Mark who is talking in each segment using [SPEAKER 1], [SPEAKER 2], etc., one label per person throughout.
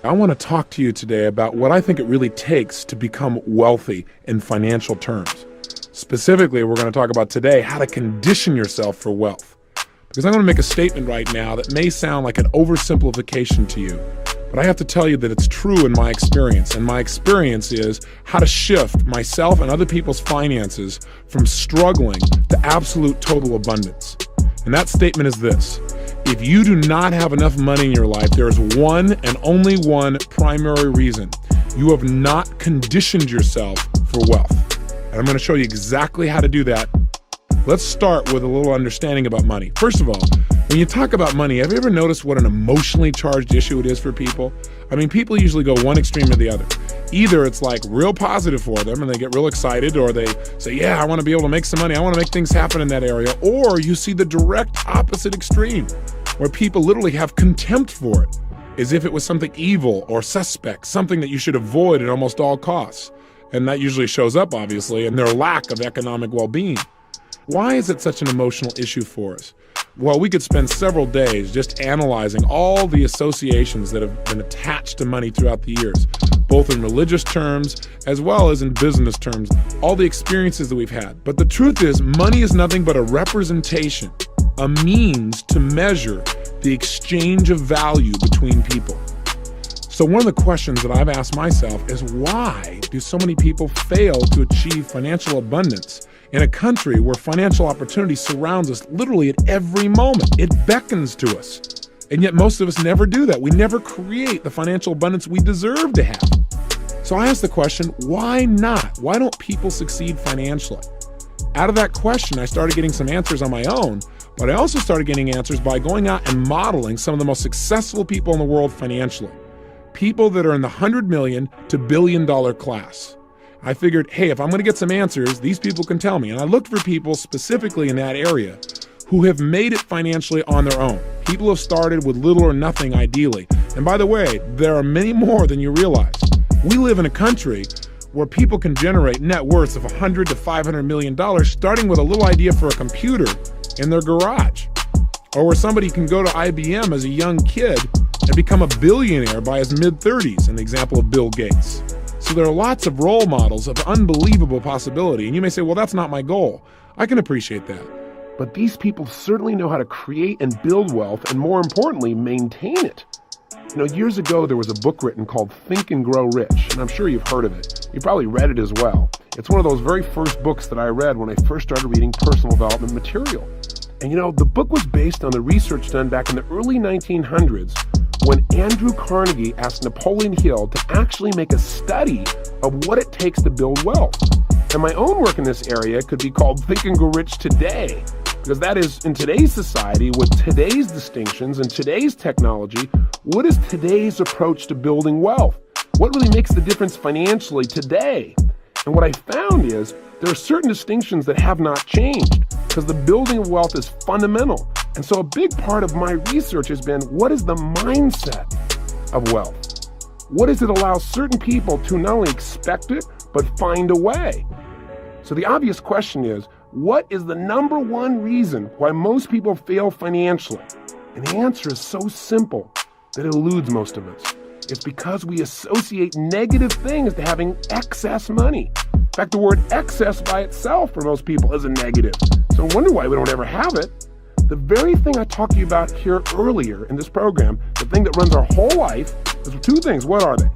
[SPEAKER 1] I want to talk to you today about what I think it really takes to become wealthy in financial terms. Specifically, we're going to talk about today how to condition yourself for wealth. Because I'm going to make a statement right now that may sound like an oversimplification to you, but I have to tell you that it's true in my experience. And my experience is how to shift myself and other people's finances from struggling to absolute total abundance. And that statement is this: if you do not have enough money in your life, there is one and only one primary reason. You have not conditioned yourself for wealth. And I'm going to show you exactly how to do that. Let's start with a little understanding about money. First of all, when you talk about money, have you ever noticed what an emotionally charged issue it is for people? I mean, people usually go one extreme or the other. Either it's like real positive for them and they get real excited, or they say, yeah, I want to be able to make some money. I want to make things happen in that area. Or you see the direct opposite extreme, where people literally have contempt for it, as if it was something evil or suspect, something that you should avoid at almost all costs. And that usually shows up, obviously, in their lack of economic well-being. Why is it such an emotional issue for us? Well, we could spend several days just analyzing all the associations that have been attached to money throughout the years, both in religious terms as well as in business terms, all the experiences that we've had. But the truth is, money is nothing but a representation, a means to measure the exchange of value between people. So one of the questions that I've asked myself is, why do so many people fail to achieve financial abundance in a country where financial opportunity surrounds us literally at every moment? It beckons to us. And yet most of us never do that. We never create the financial abundance we deserve to have. So I asked the question, why not? Why don't people succeed financially? Out of that question, I started getting some answers on my own, but I also started getting answers by going out and modeling some of the most successful people in the world financially. People that are in the 100 million to $1 billion class. I figured, hey, if I'm going to get some answers, these people can tell me. And I looked for people specifically in that area who have made it financially on their own. People who have started with little or nothing, ideally. And by the way, there are many more than you realize. We live in a country where people can generate net worths of $100 to $500 million, starting with a little idea for a computer in their garage. Or where somebody can go to IBM as a young kid and become a billionaire by his mid-30s, an example of Bill Gates. So there are lots of role models of unbelievable possibility. And you may say, well, that's not my goal. I can appreciate that. But these people certainly know how to create and build wealth, and more importantly, maintain it. You know, years ago, there was a book written called Think and Grow Rich, and I'm sure you've heard of it. You probably read it as well. It's one of those very first books that I read when I first started reading personal development material. And you know, the book was based on the research done back in the early 1900s when Andrew Carnegie asked Napoleon Hill to actually make a study of what it takes to build wealth. And my own work in this area could be called Think and Grow Rich Today, because that is, in today's society, with today's distinctions and today's technology, what is today's approach to building wealth? What really makes the difference financially today? And what I found is there are certain distinctions that have not changed, because the building of wealth is fundamental. And so a big part of my research has been, what is the mindset of wealth? What does it allow certain people to not only expect it, but find a way? So the obvious question is, what is the number one reason why most people fail financially? And the answer is so simple that it eludes most of us. It's because we associate negative things to having excess money. In fact, the word excess by itself for most people is a negative. So I wonder why we don't ever have it. The very thing I talked to you about here earlier in this program, the thing that runs our whole life, is two things. What are they?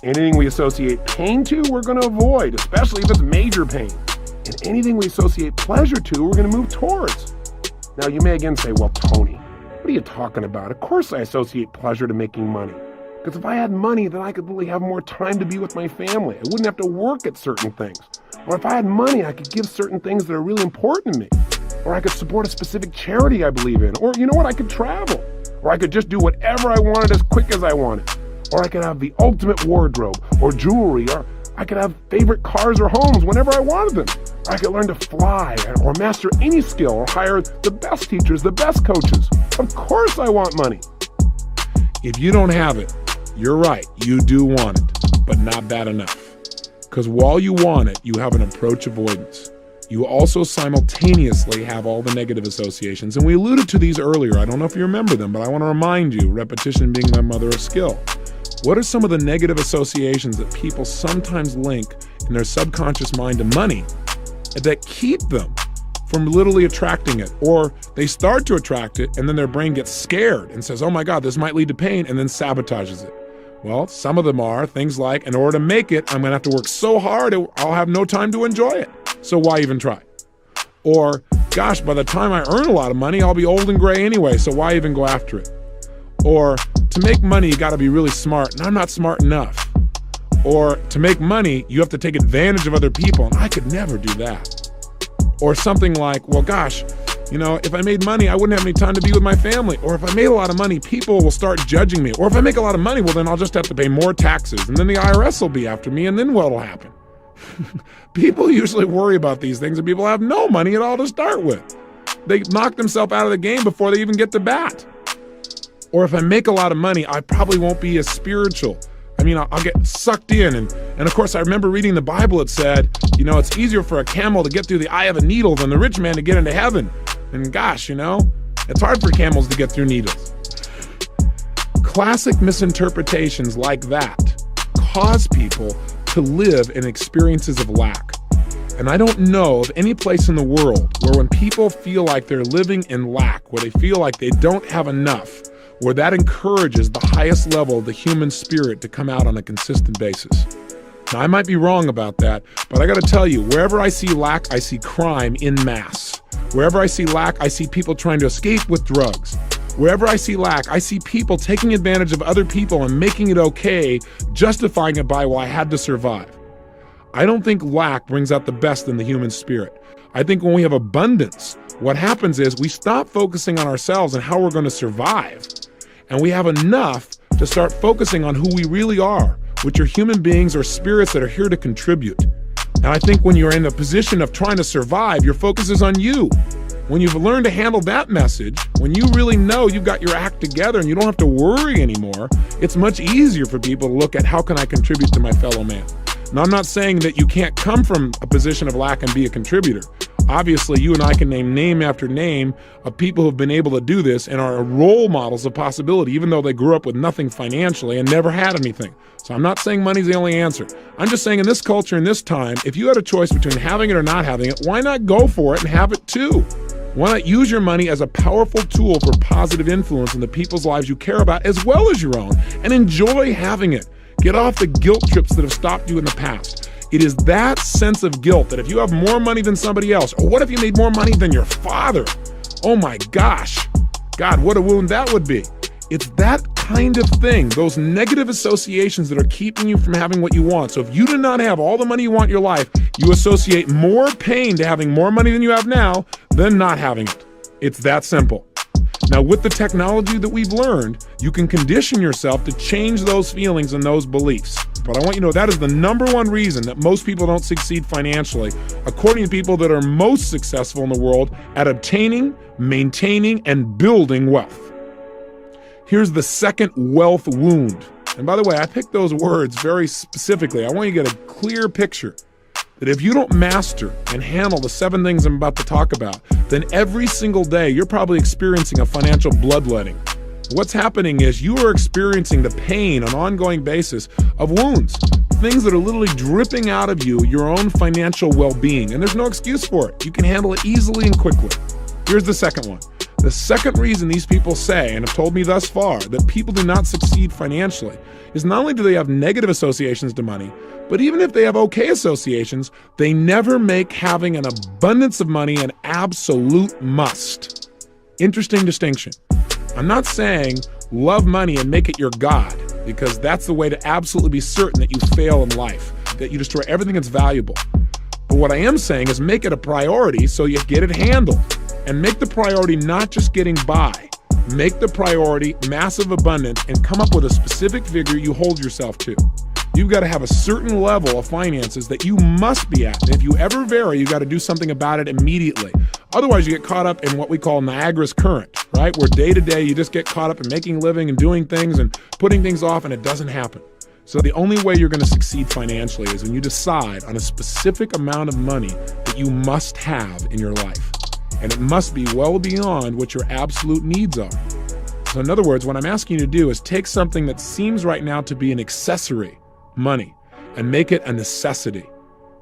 [SPEAKER 1] Anything we associate pain to, we're going to avoid, especially if it's major pain. And anything we associate pleasure to, we're going to move towards. Now, you may again say, well, Tony, what are you talking about? Of course I associate pleasure to making money. Because if I had money, then I could really have more time to be with my family. I wouldn't have to work at certain things. Or if I had money, I could give certain things that are really important to me. Or I could support a specific charity I believe in. Or you know what? I could travel. Or I could just do whatever I wanted as quick as I wanted. Or I could have the ultimate wardrobe or jewelry. Or I could have favorite cars or homes whenever I wanted them. Or I could learn to fly or master any skill or hire the best teachers, the best coaches. Of course I want money. If you don't have it, you're right, you do want it, but not bad enough. Because while you want it, you have an approach avoidance. You also simultaneously have all the negative associations. And we alluded to these earlier. I don't know if you remember them, but I want to remind you, repetition being the mother of skill. What are some of the negative associations that people sometimes link in their subconscious mind to money that keep them from literally attracting it? Or they start to attract it and then their brain gets scared and says, oh my God, this might lead to pain, and then sabotages it. Well, some of them are things like, in order to make it, I'm gonna have to work so hard, I'll have no time to enjoy it. So why even try? Or, gosh, by the time I earn a lot of money, I'll be old and gray anyway, so why even go after it? Or, to make money, you gotta be really smart, and I'm not smart enough. Or, to make money, you have to take advantage of other people, and I could never do that. Or something like, well, gosh, if I made money, I wouldn't have any time to be with my family. Or if I made a lot of money, people will start judging me. Or if I make a lot of money, well, then I'll just have to pay more taxes, and then the IRS will be after me, and then what'll happen? People usually worry about these things, and people have no money at all to start with. They knock themselves out of the game before they even get to bat. Or if I make a lot of money, I probably won't be as spiritual. I'll get sucked in. And of course, I remember reading the Bible. It said, it's easier for a camel to get through the eye of a needle than the rich man to get into heaven. And gosh, it's hard for camels to get through needles. Classic misinterpretations like that cause people to live in experiences of lack. And I don't know of any place in the world where when people feel like they're living in lack, where they feel like they don't have enough, where that encourages the highest level of the human spirit to come out on a consistent basis. Now, I might be wrong about that, but I gotta tell you, wherever I see lack, I see crime in mass. Wherever I see lack, I see people trying to escape with drugs. Wherever I see lack, I see people taking advantage of other people and making it okay, justifying it by, well, I had to survive. I don't think lack brings out the best in the human spirit. I think when we have abundance, what happens is we stop focusing on ourselves and how we're going to survive. And we have enough to start focusing on who we really are, which are human beings or spirits that are here to contribute. And I think when you're in a position of trying to survive, your focus is on you. When you've learned to handle that message, when you really know you've got your act together and you don't have to worry anymore, it's much easier for people to look at how can I contribute to my fellow man. Now, I'm not saying that you can't come from a position of lack and be a contributor. Obviously, you and I can name after name of people who've been able to do this and are role models of possibility, even though they grew up with nothing financially and never had anything. So I'm not saying money's the only answer. I'm just saying in this culture, in this time, if you had a choice between having it or not having it, why not go for it and have it too? Why not use your money as a powerful tool for positive influence in the people's lives you care about as well as your own, and enjoy having it. Get off the guilt trips that have stopped you in the past. It is that sense of guilt that if you have more money than somebody else, or what if you made more money than your father? Oh my gosh, God, what a wound that would be. It's that kind of thing, those negative associations that are keeping you from having what you want. So if you do not have all the money you want in your life, you associate more pain to having more money than you have now than not having it. It's that simple. Now, with the technology that we've learned, you can condition yourself to change those feelings and those beliefs. But I want you to know that is the number one reason that most people don't succeed financially, according to people that are most successful in the world at obtaining, maintaining, and building wealth. Here's the second wealth wound. And by the way, I picked those words very specifically. I want you to get a clear picture that if you don't master and handle the 7 things I'm about to talk about, then every single day you're probably experiencing a financial bloodletting. What's happening is you are experiencing the pain on an ongoing basis of wounds, things that are literally dripping out of you, your own financial well-being, and there's no excuse for it. You can handle it easily and quickly. Here's the second one. The second reason these people say, and have told me thus far, that people do not succeed financially is not only do they have negative associations to money, but even if they have okay associations, they never make having an abundance of money an absolute must. Interesting distinction. I'm not saying love money and make it your God, because that's the way to absolutely be certain that you fail in life, that you destroy everything that's valuable. But what I am saying is make it a priority so you get it handled. And make the priority not just getting by. Make the priority massive abundance and come up with a specific figure you hold yourself to. You've got to have a certain level of finances that you must be at. And if you ever vary, you've got to do something about it immediately. Otherwise, you get caught up in what we call Niagara's current, right? Where day to day, you just get caught up in making a living and doing things and putting things off, and it doesn't happen. So the only way you're going to succeed financially is when you decide on a specific amount of money that you must have in your life. And it must be well beyond what your absolute needs are. So in other words, what I'm asking you to do is take something that seems right now to be an accessory, money, and make it a necessity.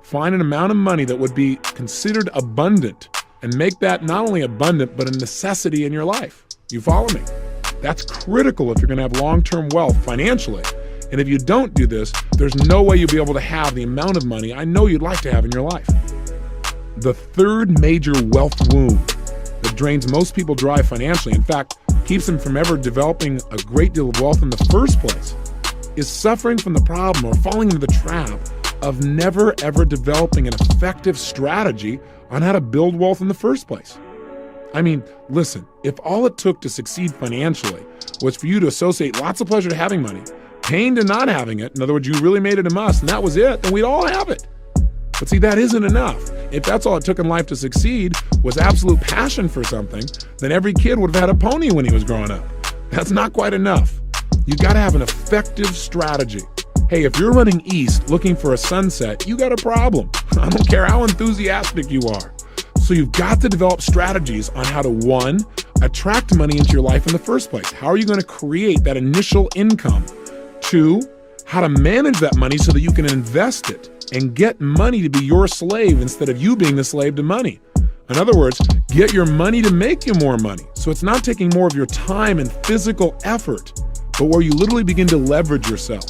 [SPEAKER 1] Find an amount of money that would be considered abundant and make that not only abundant, but a necessity in your life. You follow me? That's critical if you're going to have long-term wealth financially. And if you don't do this, there's no way you'll be able to have the amount of money I know you'd like to have in your life. The third major wealth wound that drains most people dry financially, in fact, keeps them from ever developing a great deal of wealth in the first place, is suffering from the problem or falling into the trap of never ever developing an effective strategy on how to build wealth in the first place. I mean, listen, if all it took to succeed financially was for you to associate lots of pleasure to having money, pain to not having it, in other words, you really made it a must, and that was it, then we'd all have it. But see, that isn't enough. If that's all it took in life to succeed was absolute passion for something, then every kid would have had a pony when he was growing up. That's not quite enough. You got to have an effective strategy. Hey, if you're running east looking for a sunset, you got a problem. I don't care how enthusiastic you are. So you've got to develop strategies on how to, one, attract money into your life in the first place. How are you going to create that initial income? Two, how to manage that money so that you can invest it and get money to be your slave instead of you being the slave to money. In other words, get your money to make you more money. So it's not taking more of your time and physical effort, but where you literally begin to leverage yourself.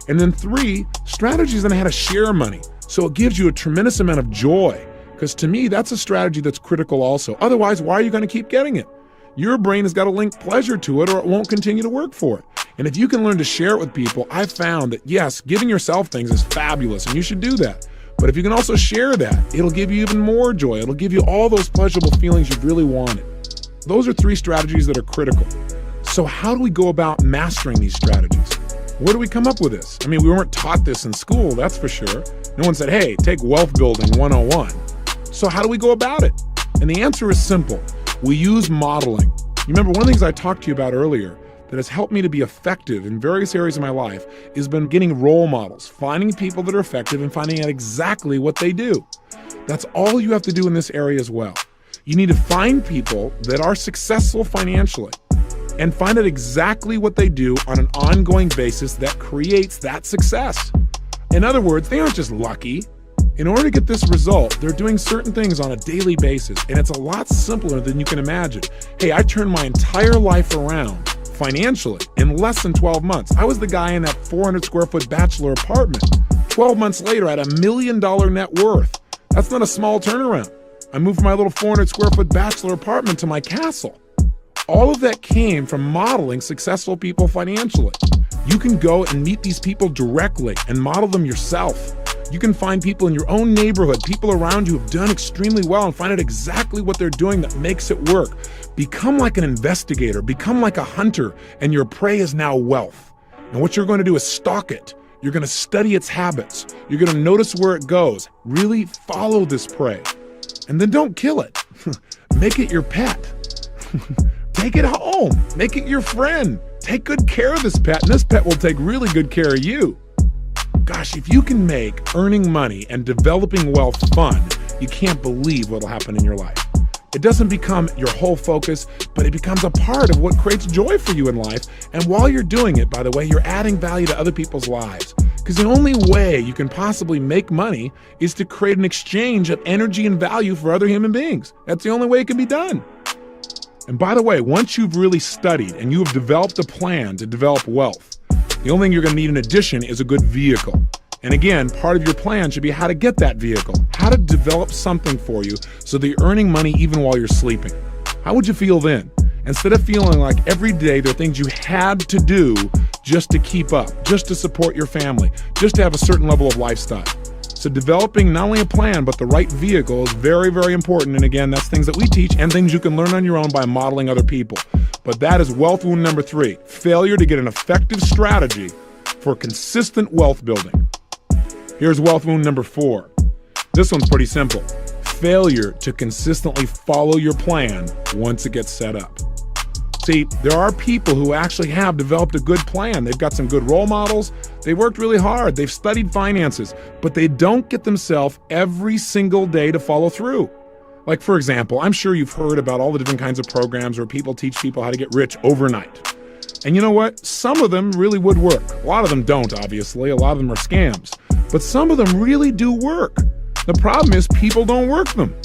[SPEAKER 1] And then three, strategies on how to share money. So it gives you a tremendous amount of joy. Because to me, that's a strategy that's critical also. Otherwise, why are you going to keep getting it? Your brain has got to link pleasure to it or it won't continue to work for it. And if you can learn to share it with people, I've found that yes, giving yourself things is fabulous and you should do that. But if you can also share that, it'll give you even more joy. It'll give you all those pleasurable feelings you've really wanted. Those are three strategies that are critical. So how do we go about mastering these strategies? Where do we come up with this? I mean, we weren't taught this in school, that's for sure. No one said, hey, take wealth building 101. So how do we go about it? And the answer is simple. We use modeling. You remember one of the things I talked to you about earlier that has helped me to be effective in various areas of my life has been getting role models, finding people that are effective and finding out exactly what they do. That's all you have to do in this area as well. You need to find people that are successful financially and find out exactly what they do on an ongoing basis that creates that success. In other words, they aren't just lucky. In order to get this result, they're doing certain things on a daily basis, and it's a lot simpler than you can imagine. Hey, I turned my entire life around financially in less than 12 months. I was the guy in that 400 square foot bachelor apartment. 12 months later, I had $1 million net worth. That's not a small turnaround. I moved from my little 400 square foot bachelor apartment to my castle. All of that came from modeling successful people financially. You can go and meet these people directly and model them yourself. You can find people in your own neighborhood, people around you who've done extremely well and find out exactly what they're doing that makes it work. Become like an investigator, become like a hunter, and your prey is now wealth. And what you're going to do is stalk it. You're going to study its habits. You're going to notice where it goes. Really follow this prey. And then don't kill it. Make it your pet. Take it home. Make it your friend. Take good care of this pet, and this pet will take really good care of you. Gosh, if you can make earning money and developing wealth fun, you can't believe what'll happen in your life. It doesn't become your whole focus, but it becomes a part of what creates joy for you in life. And while you're doing it, by the way, you're adding value to other people's lives. Because the only way you can possibly make money is to create an exchange of energy and value for other human beings. That's the only way it can be done. And by the way, once you've really studied and you have developed a plan to develop wealth, the only thing you're going to need in addition is a good vehicle. And again, part of your plan should be how to get that vehicle, how to develop something for you so that you're earning money even while you're sleeping. How would you feel then? Instead of feeling like every day there are things you had to do just to keep up, just to support your family, just to have a certain level of lifestyle. So developing not only a plan, but the right vehicle is very, very important. And again, that's things that we teach and things you can learn on your own by modeling other people. But that is wealth wound number 3, failure to get an effective strategy for consistent wealth building. Here's wealth wound number 4. This one's pretty simple. Failure to consistently follow your plan once it gets set up. See, there are people who actually have developed a good plan. They've got some good role models. They worked really hard. They've studied finances, but they don't get themselves every single day to follow through. Like, for example, I'm sure you've heard about all the different kinds of programs where people teach people how to get rich overnight. And you know what? Some of them really would work. A lot of them don't, obviously. A lot of them are scams. But some of them really do work. The problem is people don't work them.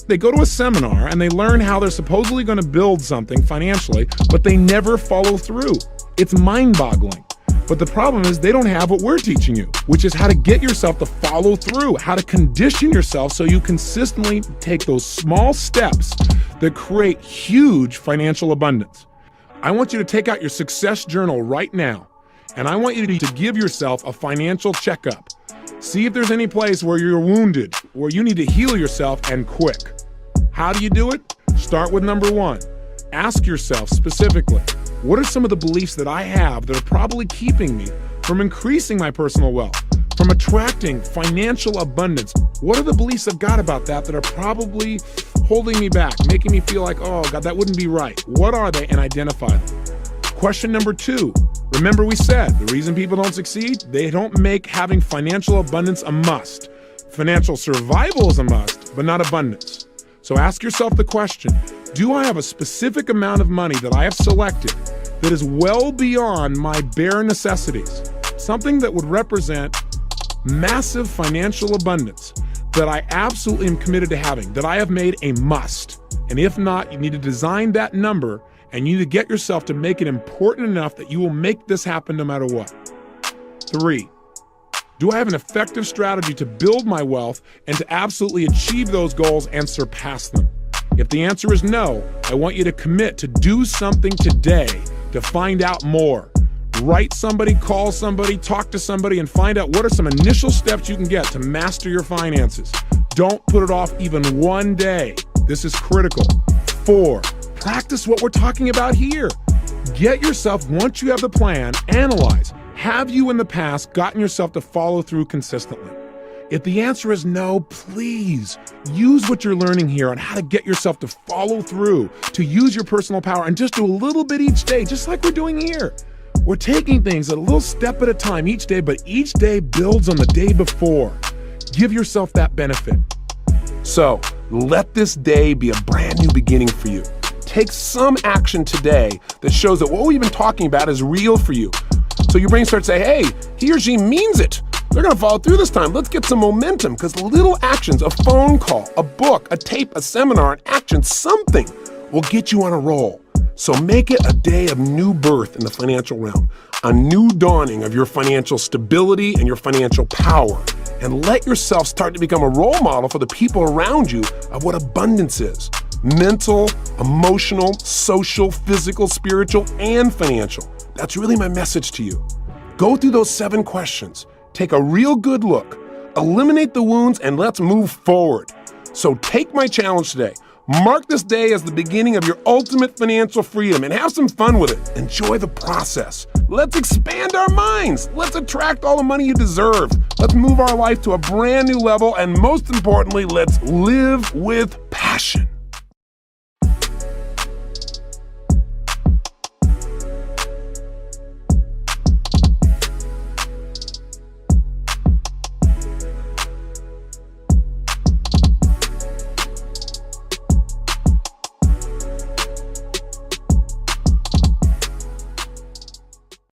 [SPEAKER 1] They go to a seminar and they learn how they're supposedly going to build something financially, but they never follow through. It's mind-boggling. But the problem is they don't have what we're teaching you, which is how to get yourself to follow through, how to condition yourself so you consistently take those small steps that create huge financial abundance. I want you to take out your success journal right now, and I want you to give yourself a financial checkup. See if there's any place where you're wounded, where you need to heal yourself, and quick. How do you do it? Start with number one. Ask yourself specifically, what are some of the beliefs that I have that are probably keeping me from increasing my personal wealth, from attracting financial abundance? What are the beliefs I've got about that are probably holding me back, making me feel like, oh God, that wouldn't be right? What are they? And identify them. Question number two. Remember we said the reason people don't succeed, they don't make having financial abundance a must. Financial survival is a must, but not abundance. So ask yourself the question, do I have a specific amount of money that I have selected that is well beyond my bare necessities? Something that would represent massive financial abundance that I absolutely am committed to having, that I have made a must. And if not, you need to design that number and you need to get yourself to make it important enough that you will make this happen no matter what. 3, do I have an effective strategy to build my wealth and to absolutely achieve those goals and surpass them? If the answer is no, I want you to commit to do something today to find out more. Write somebody, call somebody, talk to somebody, and find out what are some initial steps you can get to master your finances. Don't put it off even one day. This is critical. 4, practice what we're talking about here. Get yourself, once you have the plan, analyze. Have you in the past gotten yourself to follow through consistently? If the answer is no, please use what you're learning here on how to get yourself to follow through, to use your personal power, and just do a little bit each day, just like we're doing here. We're taking things a little step at a time each day, but each day builds on the day before. Give yourself that benefit. So let this day be a brand new beginning for you. Take some action today that shows that what we've been talking about is real for you. So your brain starts saying, hey, he or she means it. They're gonna follow through this time. Let's get some momentum, because little actions, a phone call, a book, a tape, a seminar, an action, something will get you on a roll. So make it a day of new birth in the financial realm, a new dawning of your financial stability and your financial power. And let yourself start to become a role model for the people around you of what abundance is. Mental, emotional, social, physical, spiritual, and financial. That's really my message to you. Go through those 7 questions. Take a real good look. Eliminate the wounds and let's move forward. So take my challenge today. Mark this day as the beginning of your ultimate financial freedom and have some fun with it. Enjoy the process. Let's expand our minds. Let's attract all the money you deserve. Let's move our life to a brand new level. And most importantly, let's live with passion.